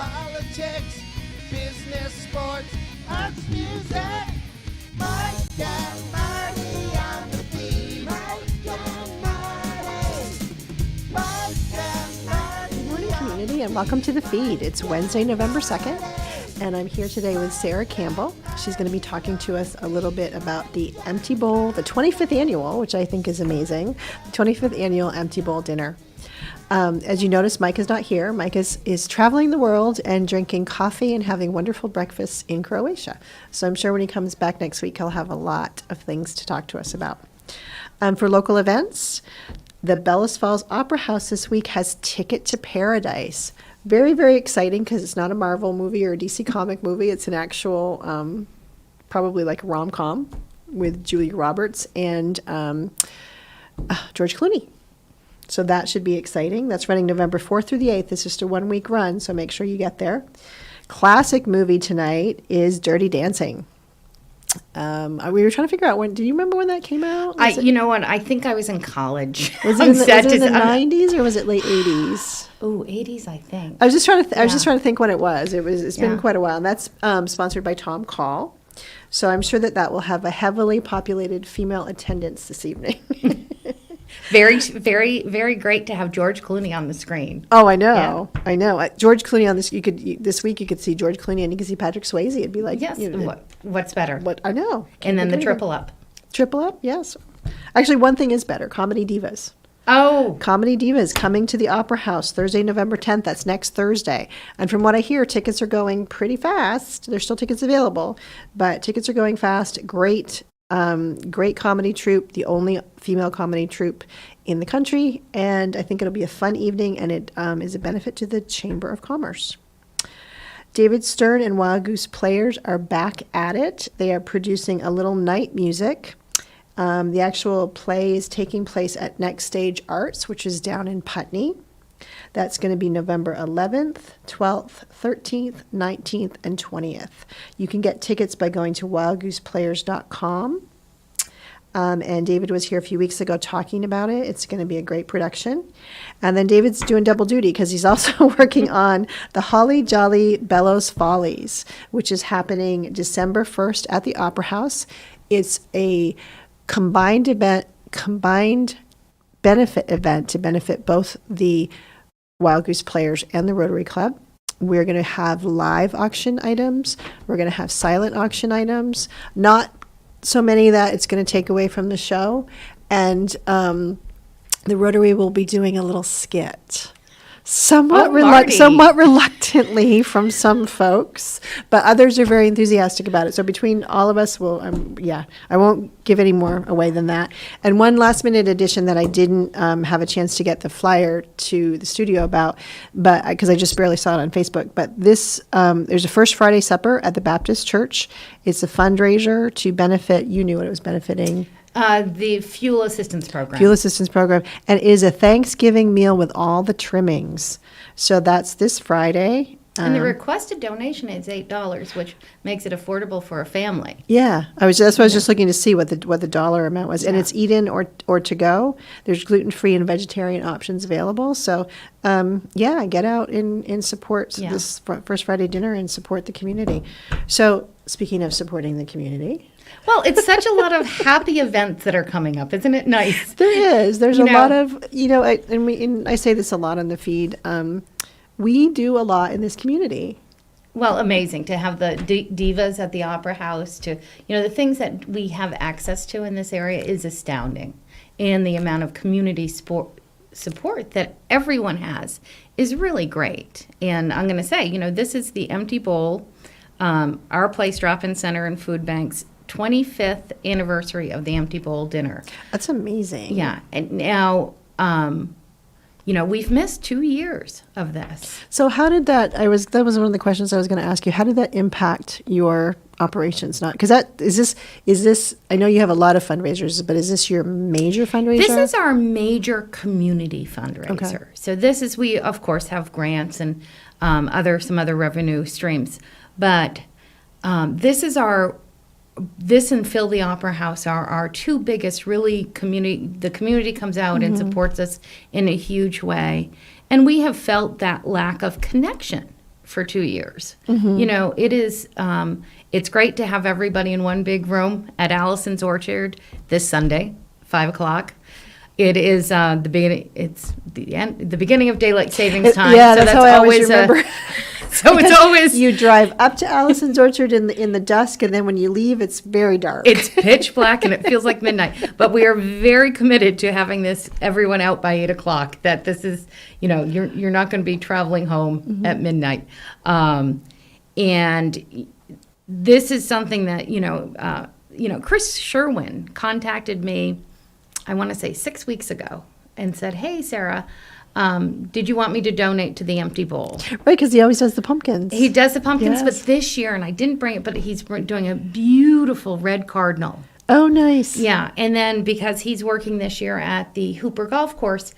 politics, business, sports, arts, music. Mike and Marty on the feed. Mike and Marty. Mike and Marty. Good morning, community, and welcome to The Feed. It's Wednesday, November 2nd, and I'm here today with Sarah Campbell. She's going to be talking to us a little bit about the Empty Bowl, the 25th annual, which I think is amazing, the 25th annual Empty Bowl dinner. As you notice, Mike is not here. Mike is traveling the world and drinking coffee and having wonderful breakfasts in Croatia. So I'm sure when he comes back next week, he'll have a lot of things to talk to us about. For local events, the Bellows Falls Opera House this week has Ticket to Paradise. Very, very exciting because it's not a Marvel movie or a DC comic movie. It's an actual, probably like rom-com with Julia Roberts and George Clooney. So that should be exciting. That's running November 4th through the 8th. It's just a one-week run, so make sure you get there. Classic movie tonight is Dirty Dancing. We were trying to figure out when. Do you remember when that came out? You know what? I think I was in college. Was it in the 90s or was it late 80s? Oh, 80s, I think. I was just trying to think when it was. It's been quite a while, and that's sponsored by Tom Call. So I'm sure that will have a heavily populated female attendance this evening. Very, very, very great to have George Clooney on the screen. Oh, I know. Yeah. I know. George Clooney on this. This week you could see George Clooney and you could see Patrick Swayze. It'd be like, yes. What's better? What I know. And then the triple up. Triple up, yes. Actually, one thing is better: Comedy Divas. Oh, Comedy Divas coming to the Opera House Thursday, November 10th. That's next Thursday. And from what I hear, tickets are going pretty fast. There's still tickets available, but tickets are going fast. Great comedy troupe, the only female comedy troupe in the country, and I think it'll be a fun evening, and it is a benefit to the Chamber of Commerce. David Stern and Wild Goose Players are back at it. They are producing a little night music. The actual play is taking place at Next Stage Arts, which is down in Putney. That's going to be November 11th, 12th, 13th, 19th, and 20th. You can get tickets by going to wildgooseplayers.com. And David was here a few weeks ago talking about it. It's going to be a great production. And then David's doing double duty because he's also working on the Holly Jolly Bellows Follies, which is happening December 1st at the Opera House. It's a combined benefit event to benefit both the Wild Goose Players and the Rotary Club. We're going to have live auction items. We're going to have silent auction items. Not so many that it's going to take away from the show. And the Rotary will be doing a little skit. Somewhat reluctantly from some folks, but others are very enthusiastic about it. So between all of us, I won't give any more away than that. And one last minute addition that I didn't have a chance to get the flyer to the studio about, but because I just barely saw it on Facebook. But this, there's a First Friday supper at the Baptist Church. It's a fundraiser to benefit. You knew what it was benefiting. The Fuel Assistance Program. Fuel Assistance Program. And it is a Thanksgiving meal with all the trimmings. So that's this Friday. And the requested donation is $8, which makes it affordable for a family. Yeah. That's why I was just looking to see what the dollar amount was. And it's eat-in or to go. There's gluten-free and vegetarian options available. So, get out and support this First Friday dinner and support the community. So, speaking of supporting the community. Well, it's such a lot of happy events that are coming up, isn't it nice? There is. There's a lot of, I say this a lot on the feed. We do a lot in this community. Well, amazing to have the divas at the Opera House. The things that we have access to in this area is astounding. And the amount of community support that everyone has is really great. And I'm going to say, this is the Empty Bowl, Our Place Drop-In Center and Food Bank's 25th anniversary of the Empty Bowl dinner. That's amazing. Yeah. And now, we've missed 2 years of this. So how did that was one of the questions I was going to ask you. How did that impact your operations? Not because is this I know you have a lot of fundraisers, but is this your major fundraiser? This is our major community fundraiser. Okay. So we of course have grants and some other revenue streams, but this and Fill the Opera House are our two biggest really community. The community comes out and supports us in a huge way. And we have felt that lack of connection for 2 years. You know, it is, it's great to have everybody in one big room at Allison's Orchard this Sunday, 5 o'clock. It is the beginning. It's the beginning of daylight savings time. Yeah, so that's how I always remember. So it's always You drive up to Allison's Orchard in the dusk, and then when you leave, it's very dark. it's pitch black and it feels like midnight. But we are very committed to having everyone out by 8 o'clock. That this is, you know, you're not going to be traveling home at midnight, and this is something that Chris Sherwin contacted me, I want to say 6 weeks ago, and said, "Hey, Sarah, did you want me to donate to the Empty Bowl?" Right, because he always does the pumpkins. He does the pumpkins, Yes. but this year, and I didn't bring it, but he's doing a beautiful red cardinal. Oh, nice. Yeah, and then because he's working this year at the Hooper Golf Course,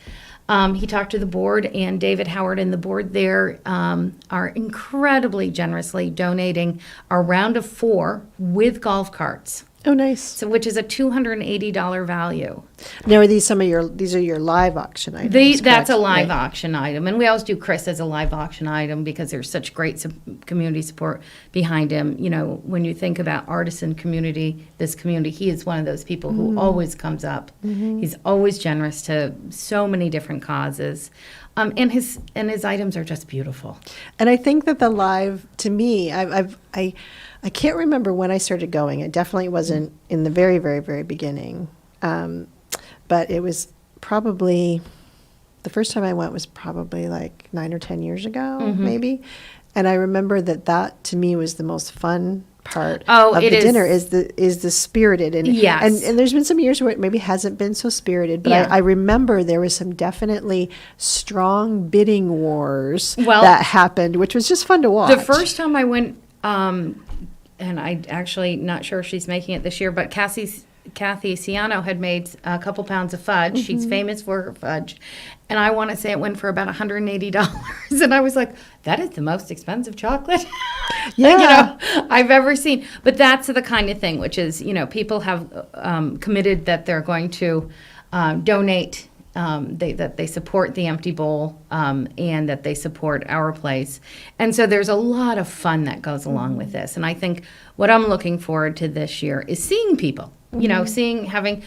he talked to the board, and David Howard and the board there are incredibly generously donating a round of 4 with golf carts. Oh, nice. So, which is a $280 value. Now, are these these are your live auction items? That's a correct? live Right. auction item, and we always do Chris as a live auction item because there's such great community support behind him. You know, when you think about artisan community, this community, he is one of those people who always comes up. He's always generous to so many different causes, and his items are just beautiful. And I think that the live, to me, I can't remember when I started going. It definitely wasn't in the very, very, very beginning. But it was probably, the first time I went was probably like 9 or 10 years ago, maybe. And I remember that to me was the most fun part of the dinner is the spirited. And, Yes. and there's been some years where it maybe hasn't been so spirited, but Yeah. I remember there was some definitely strong bidding wars Well, that happened, which was just fun to watch. The first time I went, and I actually not sure if she's making it this year, but Kathy Ciano had made a couple pounds of fudge. She's famous for her fudge. And I want to say it went for about $180. And I was like, that is the most expensive chocolate Yeah. I've ever seen. But that's the kind of thing, which is, people have committed that they're going to donate, that they support the Empty Bowl, and that they support our place. And so there's a lot of fun that goes along with this. And I think what I'm looking forward to this year is seeing people, having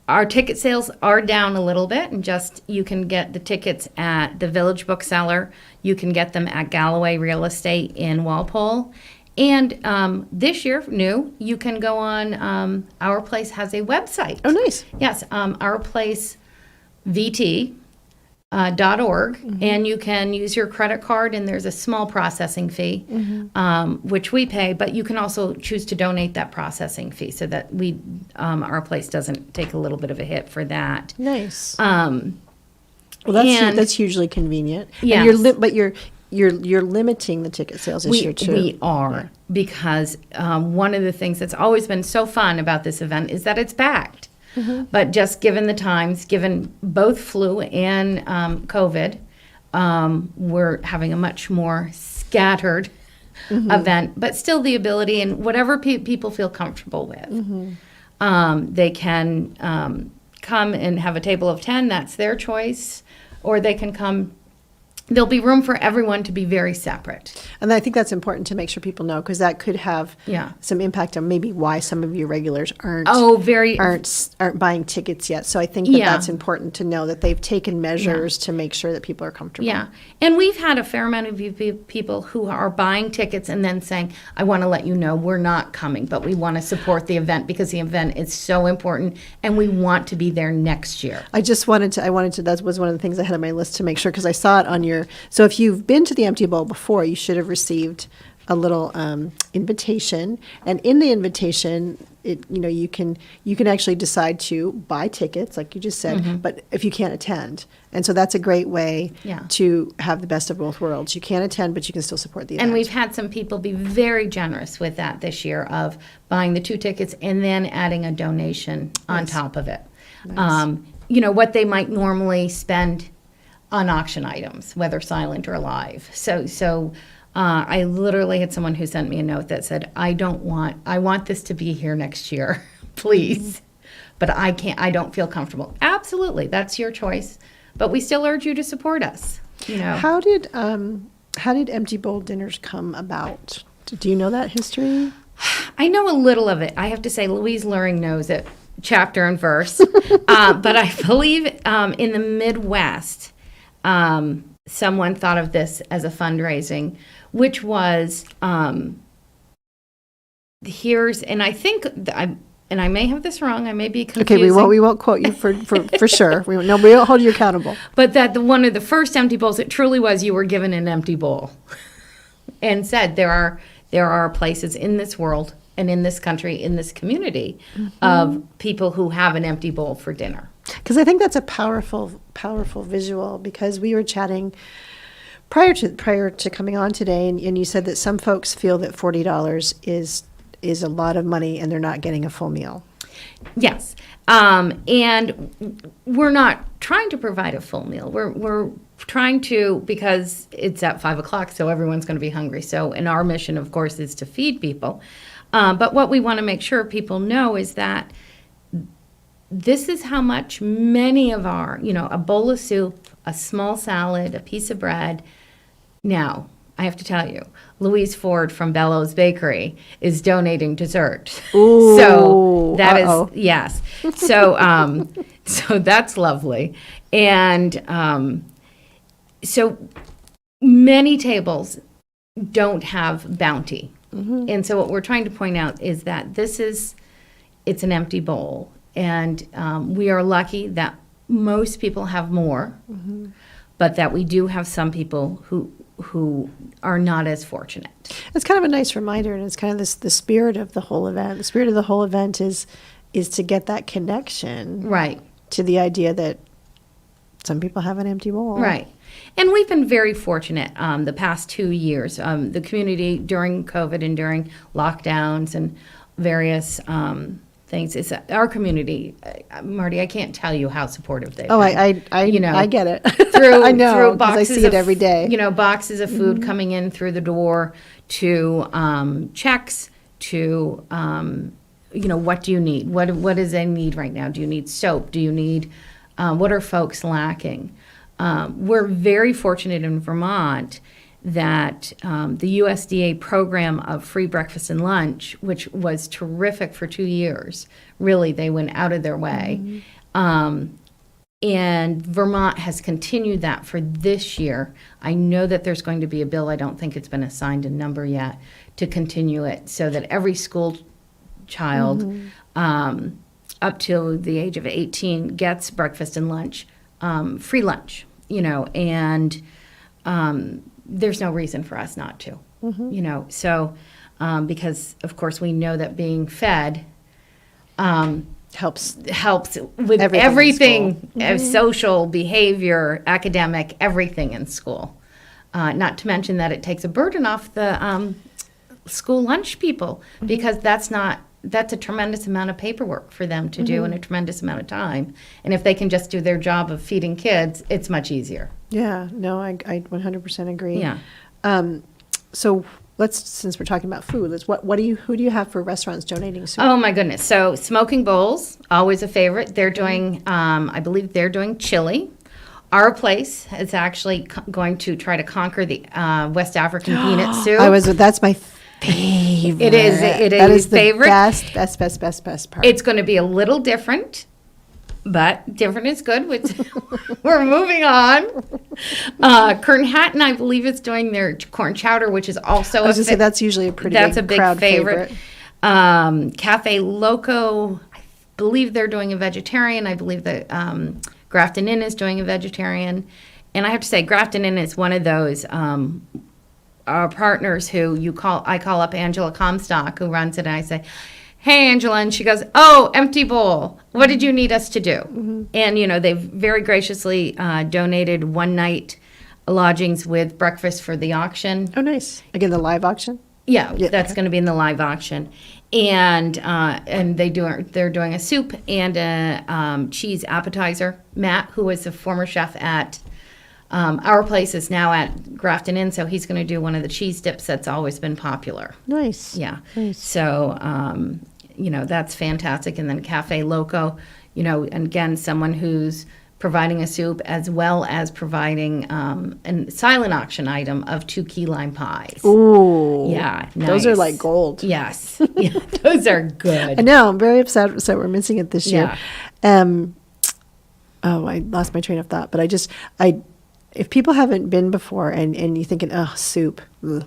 our ticket sales are down a little bit, and you can get the tickets at the Village Bookseller. You can get them at Galloway Real Estate in Walpole. And this year, you can go on, Our Place has a website. Oh, nice. Yes, ourplacevt.org, and you can use your credit card, and there's a small processing fee, which we pay, but you can also choose to donate that processing fee so that Our Place doesn't take a little bit of a hit for that. Nice. And- That's hugely convenient. Yes. And you're limiting the ticket sales this year too. We are, because one of the things that's always been so fun about this event is that it's packed. But just given the times, given both flu and COVID, we're having a much more scattered event, but still the ability, and whatever people feel comfortable with. They can come and have a table of 10, that's their choice, or they can come. There'll be room for everyone to be very separate. And I think that's important to make sure people know, because that could have some impact on maybe why some of your regulars aren't buying tickets yet. So I think that's important to know that they've taken measures to make sure that people are comfortable. Yeah, and we've had a fair amount of people who are buying tickets and then saying, "I want to let you know we're not coming, but we want to support the event because the event is so important, and we want to be there next year." I wanted to, that was one of the things I had on my list to make sure, because I saw it on your, so if you've been to the Empty Bowl before, you should have received a little invitation, and in the invitation, you can actually decide to buy tickets, like you just said, but if you can't attend, and so that's a great way to have the best of both worlds. You can't attend, but you can still support the event. And we've had some people be very generous with that this year, of buying the 2 tickets and then adding a donation on top of it. Nice. What they might normally spend on auction items, whether silent or live. So I literally had someone who sent me a note that said, I want this to be here next year, please, but I don't feel comfortable. Absolutely, that's your choice, but we still urge you to support us. How How did empty bowl dinners come about? Do you know that history? I know a little of it. I have to say, Louise Luring knows it, chapter and verse. But I believe in the Midwest, someone thought of this as a fundraising, which was and I think and I may have this wrong. I may be confusing. Okay, we won't quote you for sure. We won't hold you accountable. But that one of the first empty bowls, it truly was you were given an empty bowl, and said there are places in this world and in this country, in this community, of people who have an empty bowl for dinner. Because I think that's a powerful visual. Because we were chatting prior to coming on today, and you said that some folks feel that $40 is a lot of money and they're not getting a full meal. Yes. And we're not trying to provide a full meal. We're trying to, because it's at 5:00, so everyone's going to be hungry. So, and our mission, of course, is to feed people. But what we want to make sure people know is that this is how much many of our, a bowl of soup, a small salad, a piece of bread. Now, I have to tell you, Louise Ford from Bellows Bakery is donating dessert. Ooh, so that is, yes. So, so that's lovely. And so many tables don't have bounty. And so what we're trying to point out is that it's an empty bowl. And we are lucky that most people have more, but that we do have some people who are not as fortunate. It's kind of a nice reminder, and it's kind of the spirit of the whole event. The spirit of the whole event is to get that connection, Right. to the idea that some people have an empty bowl. Right. And we've been very fortunate the past 2 years. The community during COVID and during lockdowns and various things, is our community, Marty, I can't tell you how supportive they've been. I get it. Through, I know, through 'cause boxes I see it of, every day. Boxes of food coming in through the door, to checks, to what do you need? What is a need right now? Do you need soap? Do you need what are folks lacking? We're very fortunate in Vermont that the USDA program of free breakfast and lunch, which was terrific for 2 years, really they went out of their way. And Vermont has continued that for this year. I know that there's going to be a bill, I don't think it's been assigned a number yet, to continue it so that every school child up to the age of 18 gets breakfast and lunch, free lunch, and there's no reason for us not to, so because of course we know that being fed helps with everything social behavior, academic, everything in school, not to mention that it takes a burden off the school lunch people, because that's a tremendous amount of paperwork for them to do, and a tremendous amount of time. And if they can just do their job of feeding kids, it's much easier. Yeah, no, I 100% agree. Yeah. So since we're talking about food, who do you have for restaurants donating soup? Oh my goodness. So Smoking Bowls, always a favorite. They're doing, I believe they're doing chili. Our place is actually going to try to conquer the West African peanut soup. That's my favorite. It is that is the favorite. Best part. It's going to be a little different, but different is good. We're moving on. Curtin Hatton, I believe, is doing their corn chowder, which is also I was going to say that's usually a big crowd favorite. Cafe Loco, I believe they're doing a vegetarian. I believe that Grafton Inn is doing a vegetarian. And I have to say, Grafton Inn is one of those our partners who I call up Angela Comstock, who runs it, and I say, hey, Angela, and she goes, oh, empty bowl. What did you need us to do? And, they've very graciously donated one night lodgings with breakfast for the auction. Oh, nice. Again, the live auction? Yeah, that's going to be in the live auction. And they're doing a soup and a cheese appetizer. Matt, who was a former chef at our place, is now at Grafton Inn, so he's going to do one of the cheese dips that's always been popular. Nice. Yeah. Nice. So, that's fantastic. And then Cafe Loco, and again, someone who's providing a soup as well as providing a silent auction item of 2 key lime pies. Ooh. Yeah, Those are nice. like gold. Yes. Yeah, those are good. I know. I'm very upset. So we're missing it this year. Yeah. Oh, I lost my train of thought. But if people haven't been before and you're thinking, oh, soup. Ugh.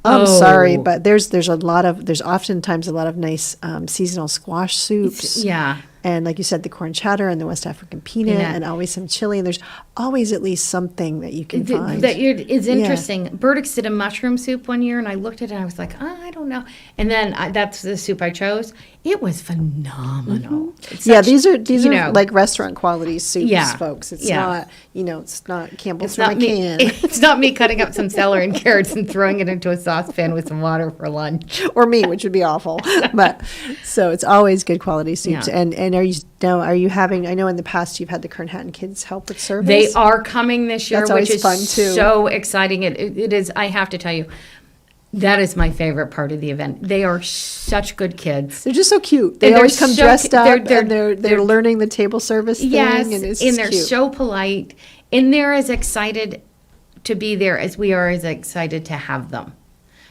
I'm sorry, but there's oftentimes a lot of nice seasonal squash soups. Yeah. And like you said, the corn chowder and the West African peanut and always some chili. And there's always at least something that you can find. It's interesting. Burdick's did a mushroom soup one year, and I looked at it and I was like, oh, I don't know. And then that's the soup I chose. It was phenomenal. Mm-hmm. These are like restaurant quality soups, folks. It's not, it's not Campbell's from a can. It's not me cutting up some celery and carrots and throwing it into a saucepan with some water for lunch. Or me, which would be awful. But so it's always good quality soups. Yeah. And are you having, I know in the past you've had the Kernhattan kids help with service. They are coming this year, That's which always is fun too. So exciting. It is, I have to tell you, that is my favorite part of the event. They are such good kids. They're just so cute. They always come dressed up and they're learning the table service thing. Yes, and they're cute. so polite. And they're as excited to be there as we are as excited to have them.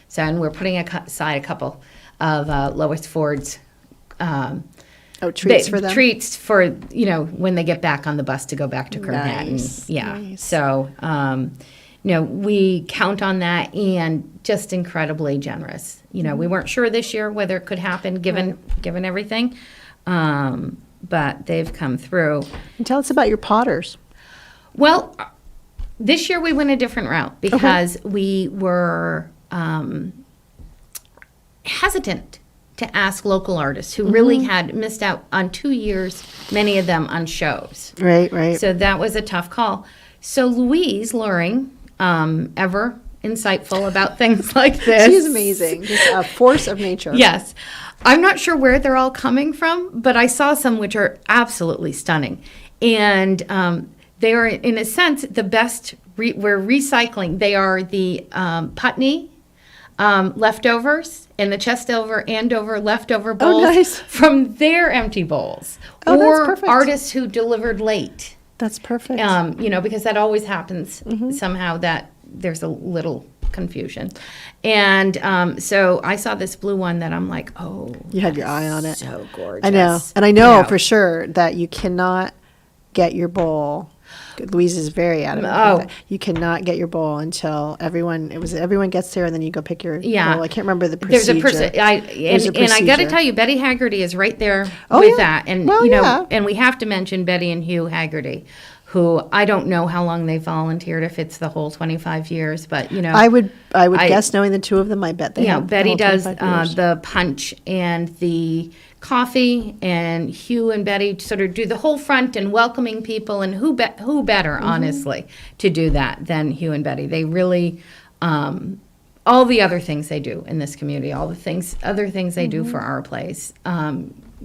So, and we're putting aside a couple of Lois Ford's treats for them. Treats for, when they get back on the bus to go back to Kernhattan. Nice. Yeah. Nice. So, we count on that and just incredibly generous. We weren't sure this year whether it could happen given everything, but they've come through. And tell us about your potters. Well, this year we went a different route because we were hesitant to ask local artists who really had missed out on 2 years, many of them on shows. Right. So that was a tough call. So Louise Luring, ever insightful about things like this. She's amazing. Just a force of nature. Yes. I'm not sure where they're all coming from, but I saw some which are absolutely stunning. And they are, in a sense, the best. We're recycling. They are the Putney leftovers and the Chestover Andover leftover bowls from their empty bowls. Oh, or that's perfect. Artists who delivered late. That's perfect. Because that always happens somehow, that there's a little confusion. And so I saw this blue one that I'm like, oh. You had your eye on it. So gorgeous. I know. And I know for sure that you cannot get your bowl. Louise is very adamant about that. You cannot get your bowl until everyone gets there, and then you go pick your bowl. I can't remember the procedure. There's a procedure. And I got to tell you, Betty Haggerty is right there that. And and we have to mention Betty and Hugh Haggerty, who I don't know how long they volunteered, if it's the whole 25 years, but I would guess, knowing the two of them, I bet they have Betty the whole does 25 years. the punch and the coffee, and Hugh and Betty sort of do the whole front and welcoming people, and who better, honestly, to do that than Hugh and Betty. They really, all the other things they do in this community, all the other things they do for our place,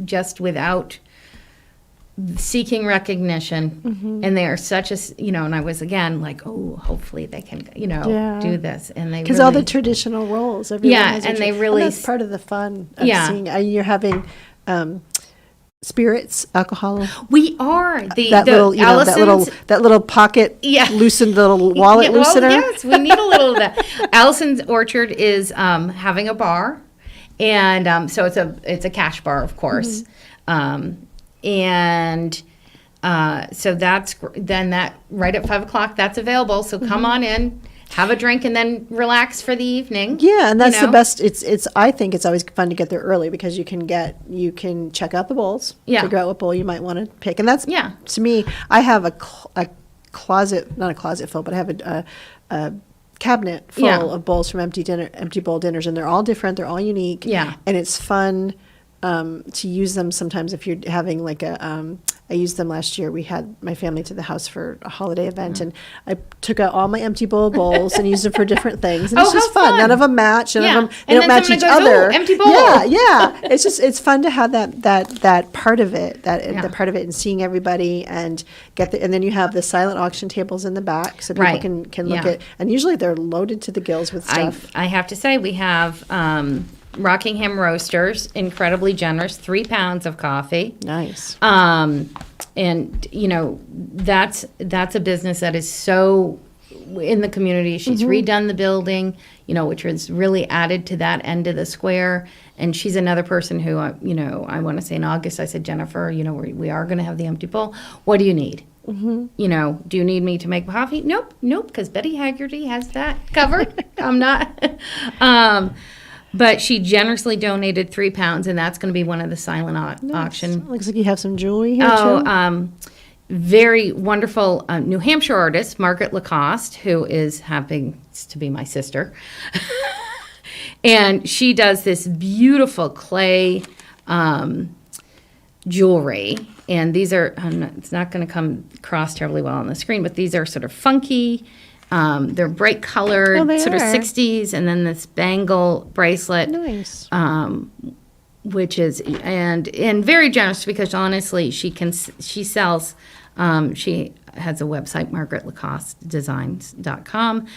just without seeking recognition, and they are such a, and I was again like, oh, hopefully they can, do this, and they because really, all the traditional roles, everyone has and a they really, and that's part of the fun of seeing. You're having spirits, alcohol. We are that little pocket loosened little wallet loosener. Yes, we need a little of that. Allison's Orchard is having a bar, and so it's a cash bar, of course. And so that's then that right at 5:00 that's available. So come on in, have a drink, and then relax for the evening. Yeah, and that's the best. It's I think it's always fun to get there early because you can check out the bowls, figure out what bowl you might want to pick, and that's to me. I have a closet, not a closet full, but I have a cabinet full of bowls from empty bowl dinners, and they're all different. They're all unique. Yeah, and it's fun. To use them sometimes if you're having like I used them last year. We had my family to the house for a holiday event, and I took out all my empty bowls and used them for different things. And it's just fun. None of them match. None of them they don't match each other. Empty bowl. Yeah. It's fun to have that part of it, the part of it, and seeing everybody and and then you have the silent auction tables in the back, so people can look at. And usually they're loaded to the gills with stuff. I have to say we have. Rockingham Roasters, incredibly generous, 3 pounds of coffee. Nice. And that's a business that is so in the community. She's redone the building, which was really added to that end of the square. And she's another person who, I want to say in August, I said, Jennifer, we are going to have the empty bowl. What do you need? Do you need me to make coffee? Nope, because Betty Haggerty has that covered. I'm not. But she generously donated 3 pounds, and that's going to be one of the silent auction. Looks like you have some jewelry here, too. Very wonderful New Hampshire artist, Margaret Lacoste, who happens to be my sister. And she does this beautiful clay jewelry. And these are, it's not going to come across terribly well on the screen, but these are sort of funky. They're bright colored, sort of 60s, and then this bangle bracelet. Nice. Which is, and very generous because honestly, she sells, she has a website, margaretlacostedesigns.com,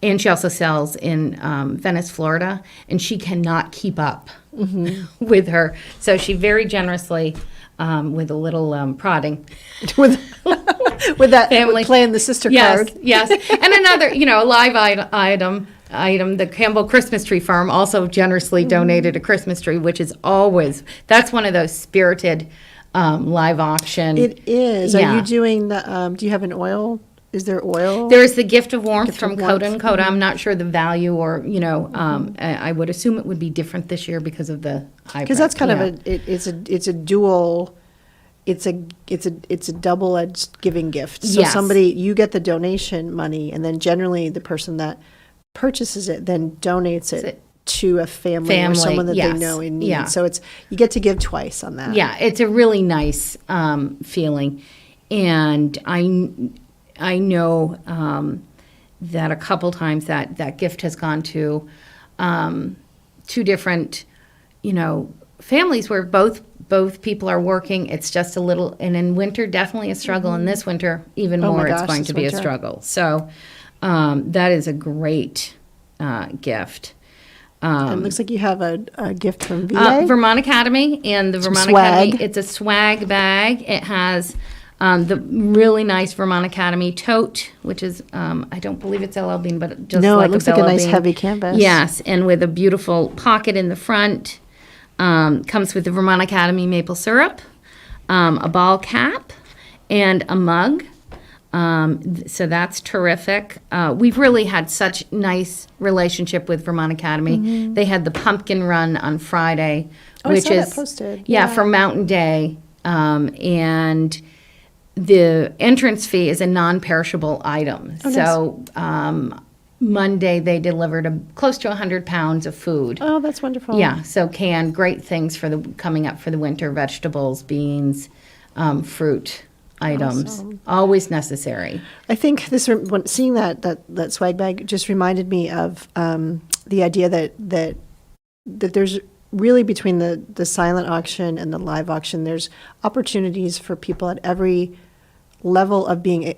and she also sells in Venice, Florida, and she cannot keep up with her. So she very generously, with a little prodding. with that family. Playing the sister card. Yes. And another, a live item, the Campbell Christmas Tree Farm also generously donated a Christmas tree, which is always, that's one of those spirited live auction. It is. Yeah. Are you doing the, do you have an oil? Is there oil? There's the Gift of Warmth from Warmth. Coda & Coda. I'm not sure the value or, I would assume it would be different this year because of the hybrid. Because that's kind of it's a dual, it's a double-edged giving gift. So Yes. you get the donation money, and then generally the person that purchases it then donates it to a family or someone that they know in need. Yeah. So you get to give twice on that. Yeah, it's a really nice feeling. And I know that a couple times that gift has gone to 2 different, families where both people are working. It's just a little, and in winter, definitely a struggle. And this winter, even Oh my more, it's gosh, going this to be winter. a struggle. So that is a great gift. And it looks like you have a gift from VA. Vermont Academy, and the Vermont swag. Academy, it's a swag bag. It has the really nice Vermont Academy tote, which is, I don't believe it's LL Bean, but just No, like it looks a like a Bella nice Bean. heavy canvas. Yes, and with a beautiful pocket in the front. Comes with the Vermont Academy maple syrup, a ball cap, and a mug. So that's terrific. We've really had such nice relationship with Vermont Academy. They had the pumpkin run on Friday, I which saw that is posted. Yeah, Yeah. for Mountain Day, and the entrance fee is a non-perishable item. Oh, nice. So Monday they delivered close to 100 pounds of food. Oh, that's wonderful. Yeah, so canned, great things for coming up for the winter, vegetables, beans, fruit items, Awesome. always necessary. I think seeing that swag bag just reminded me of the idea that there's really between the silent auction and the live auction, there's opportunities for people at every level of being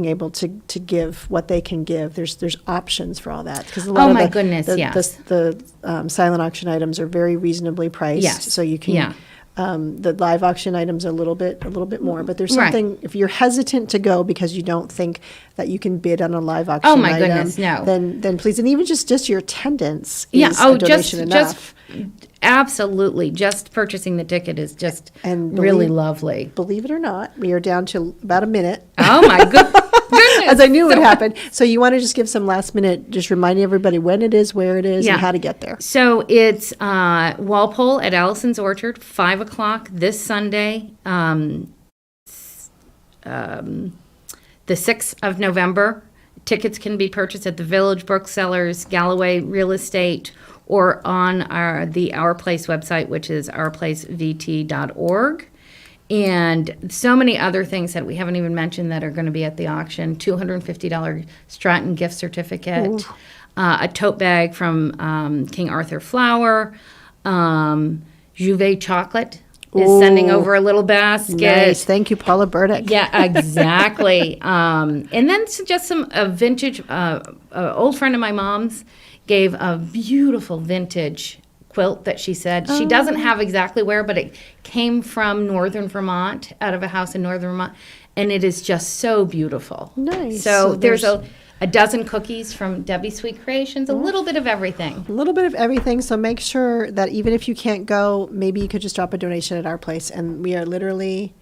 able to give what they can give. There's options for all that, because a lot Oh of my goodness, yes. the silent auction items are very reasonably priced. Yes, So you can. yeah. The live auction items are a little bit more, but there's Right. something, if you're hesitant to go because you don't think that you can bid on a live auction Oh, my item, goodness, no. then please, and even just your attendance Yeah, is a just donation enough. absolutely. Just purchasing the ticket is just And really believe- lovely. Believe it or not, we are down to about a minute. Oh my goodness. As I knew it would happen. So you want to just give some last minute, just reminding everybody when it is, where it is, Yeah. and how to get there. So it's Walpole at Allison's Orchard, 5 o'clock this Sunday, the 6th of November. Tickets can be purchased at the Village Booksellers, Galloway Real Estate, or on the Our Place website, which is ourplacevt.org. And so many other things that we haven't even mentioned that are going to be at the auction. $250 Stratton gift certificate, a tote bag from King Arthur Flour, Juve Chocolate is sending over a little basket. Nice. Thank you, Paula Burdick. Yeah, exactly. And then just some vintage, old friend of my mom's gave a beautiful vintage quilt that she said she doesn't have exactly where, but it came from northern Vermont, out of a house in northern Vermont, and it is just so beautiful. Nice. So there's a dozen cookies from Debbie's Sweet Creations, a little bit of everything. A little bit of everything. So make sure that even if you can't go, maybe you could just drop a donation at our place. And we are literally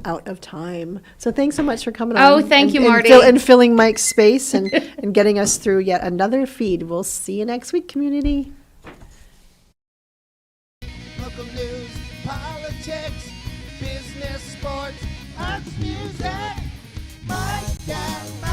out of time. So thanks so much for coming on. Oh, thank you, Marty. And filling Mike's space and, and getting us through yet another feed. We'll see you next week, community. Local news, politics, business, sports, arts, music. Mike and